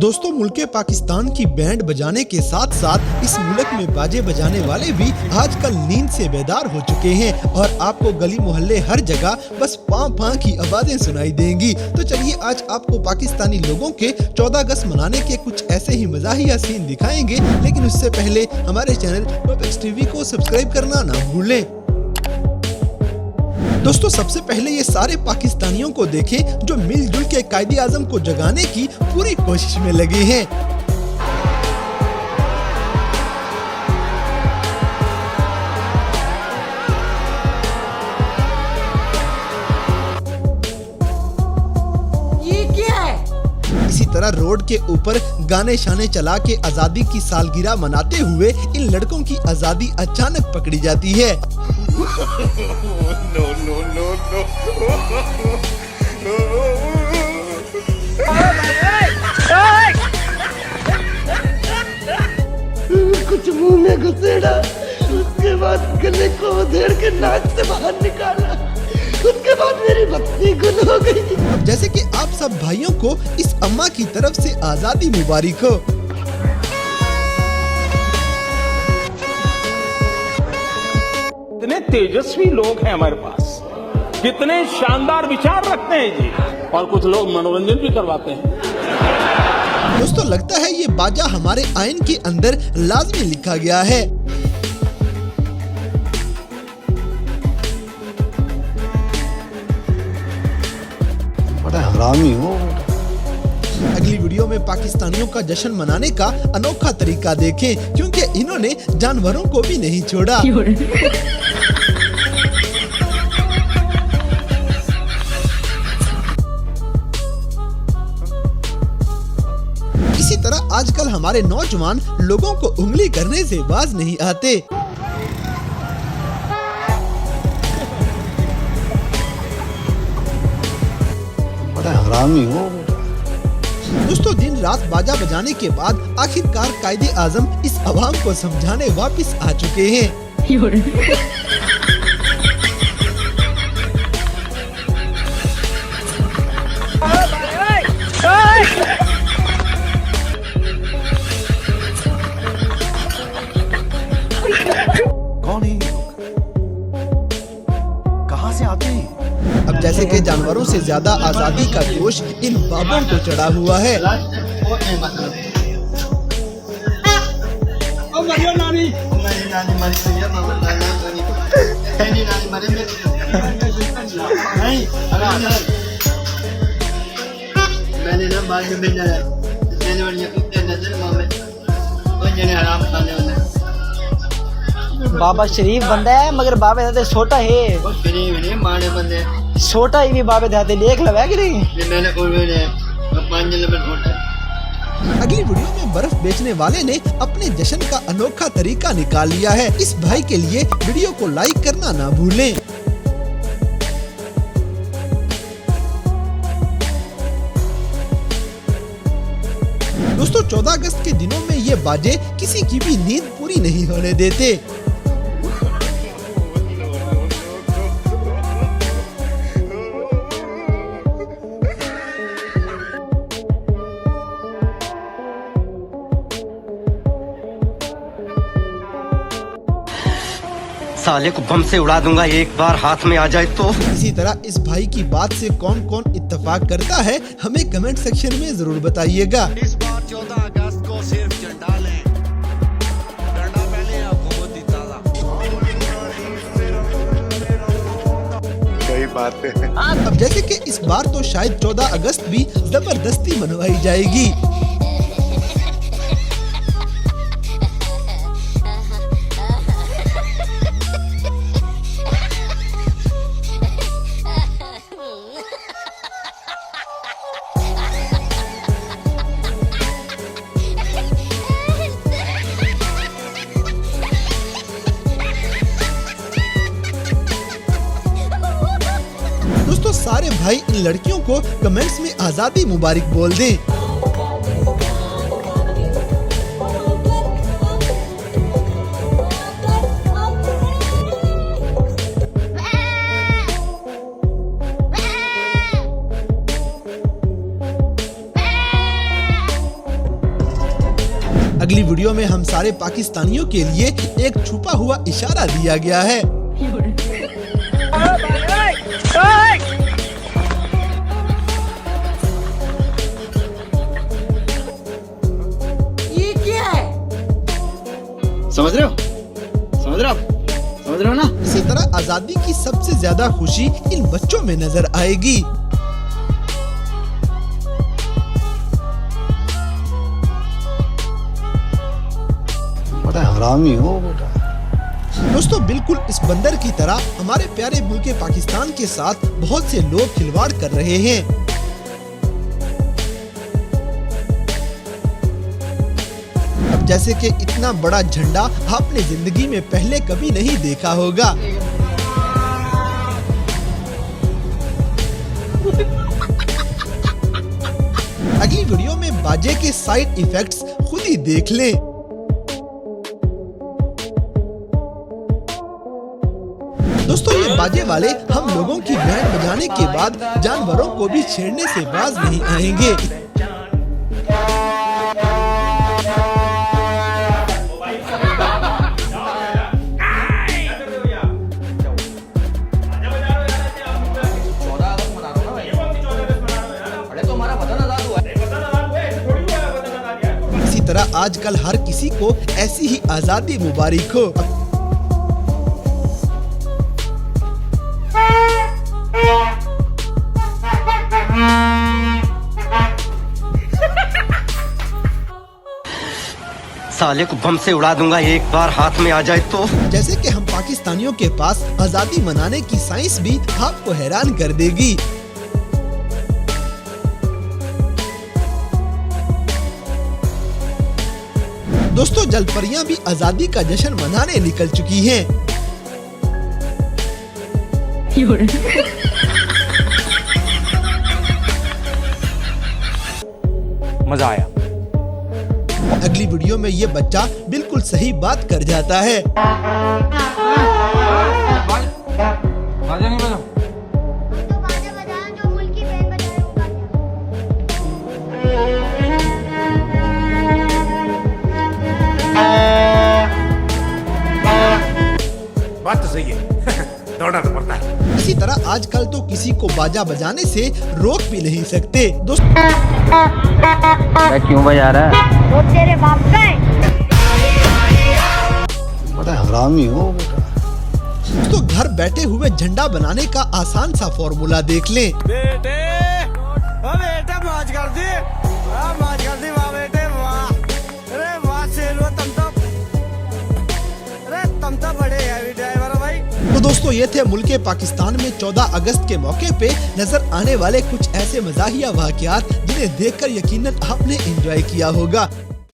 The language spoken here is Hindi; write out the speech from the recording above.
दोस्तों मुल्क पाकिस्तान की बैंड बजाने के साथ साथ इस मुल्क में बाजे बजाने वाले भी आजकल नींद से बेदार हो चुके हैं और आपको गली मोहल्ले हर जगह बस पां पां की आवाजें सुनाई देंगी। तो चलिए आज आपको पाकिस्तानी लोगों के 14 अगस्त मनाने के कुछ ऐसे ही मज़ाहिया सीन दिखाएंगे, लेकिन उससे पहले हमारे चैनल टॉपिक्स टीवी को सब्सक्राइब करना ना भूलें। दोस्तों सबसे पहले ये सारे पाकिस्तानियों को देखें जो मिलजुल के कायदे आजम को जगाने की पूरी कोशिश में लगे हैं। ये क्या है? इसी तरह रोड के ऊपर गाने शाने चला के आजादी की सालगिरह मनाते हुए इन लड़कों की आजादी अचानक पकड़ी जाती है। No, no, no, no. कुछ मुंह में घुसेड़ा, उसके बाद गले को उधेड़ के नाक से बाहर निकाला, उसके बाद मेरी बत्ती गुल हो गई। अब जैसे कि आप सब भाइयों को इस अम्मा की तरफ से आजादी मुबारक हो। कितने तेजस्वी लोग हैं हमारे पास, कितने शानदार विचार रखते हैं जी, और कुछ लोग मनोरंजन भी करवाते हैं। दोस्तों लगता है ये बाजा हमारे आइन के अंदर लाजमी लिखा गया है। बड़ा हरामी हो। अगली वीडियो में पाकिस्तानियों का जश्न मनाने का अनोखा तरीका देखें, क्योंकि इन्होंने जानवरों को भी नहीं छोड़ा। इसी तरह आजकल हमारे नौजवान लोगों को उंगली करने से बाज नहीं आते। बड़ा हरामी हो। दोस्तों दिन रात बाजा बजाने के बाद आखिरकार कायदे आजम इस अवाम को समझाने वापस आ चुके हैं। कौन है? कहाँ से आते हैं? अब जैसे कि जानवरों से ज्यादा आजादी का जोश इन बाबों को चढ़ा हुआ है। बाबा शरीफ बंदा है, मगर बाबे दादे छोटा है। छोटा ही भी बाबे दादे लेख लगा कि नहीं। अगली वीडियो में बर्फ बेचने वाले ने अपने जश्न का अनोखा तरीका निकाल लिया है। इस भाई के लिए वीडियो को लाइक करना ना भूलें। दोस्तों 14 अगस्त के दिनों में ये बाजे किसी की भी नींद पूरी नहीं होने देते। साले को बम से उड़ा दूंगा एक बार हाथ में आ जाए तो। इसी तरह इस भाई की बात से कौन कौन इत्तेफाक करता है हमें कमेंट सेक्शन में जरूर बताइएगा। इस बार 14 अगस्त को सिर्फ झंडा लें, डंडा पहले हुकूमत की ताला। सही बात है। अब जैसे कि इस बार तो शायद 14 अगस्त भी जबरदस्ती मनवाई जाएगी। दोस्तों सारे भाई इन लड़कियों को कमेंट्स में आजादी मुबारक बोल दें। अगली वीडियो में हम सारे पाकिस्तानियों के लिए एक छुपा हुआ इशारा दिया गया है। ये क्या है? समझ रहे हो ना? इसी तरह आजादी की सबसे ज्यादा खुशी इन बच्चों में नजर आएगी। बड़ा हरामी हो बेटा। दोस्तों बिल्कुल इस बंदर की तरह हमारे प्यारे मुल्क पाकिस्तान के साथ बहुत से लोग खिलवाड़ कर रहे हैं। अब जैसे कि इतना बड़ा झंडा आपने जिंदगी में पहले कभी नहीं देखा होगा। अगली वीडियो में बाजे के साइड इफेक्ट्स खुद ही देख लें। दोस्तों ये बाजे वाले हम लोगों की बैंड बजाने के बाद जानवरों को भी छेड़ने से बाज नहीं आएंगे। इसी तरह आजकल हर किसी को ऐसी ही आजादी मुबारक हो। साले को बम से उड़ा दूंगा एक बार हाथ में आ जाए तो। जैसे कि हम पाकिस्तानियों के पास आजादी मनाने की साइंस भी आपको हैरान कर देगी। दोस्तों जलपरियां भी आजादी का जश्न मनाने निकल चुकी हैं। मजा आया। अगली वीडियो में ये बच्चा बिल्कुल सही बात कर जाता है। बाजा नहीं बजा। तो बाजा बजाना जो मुल्क की बैंड बजा रहे होगा। बात तो सही है। दौड़ना तो पड़ता है। इसी तरह आजकल तो किसी को बाजा बजाने से रोक भी नहीं सकते। दोस्तों क्यों बजा रहा है? वो तेरे बाप का है। बड़ा हरामी हो बेटा। दोस्तों घर बैठे हुए झंडा बनाने का आसान सा फॉर्मूला देख लें। बेटे मौज कर दी, मौज कर दी, वाह बेटे वाह। अरे वाह सेलो तुम तो बड़े हैवी ड्राइवर हो भाई। तो दोस्तों ये थे मुल्क पाकिस्तान में 14 अगस्त के मौके पे नजर आने वाले कुछ ऐसे मजाहिया वाकयात जिन्हें देखकर यकीनन आपने एंजॉय किया होगा।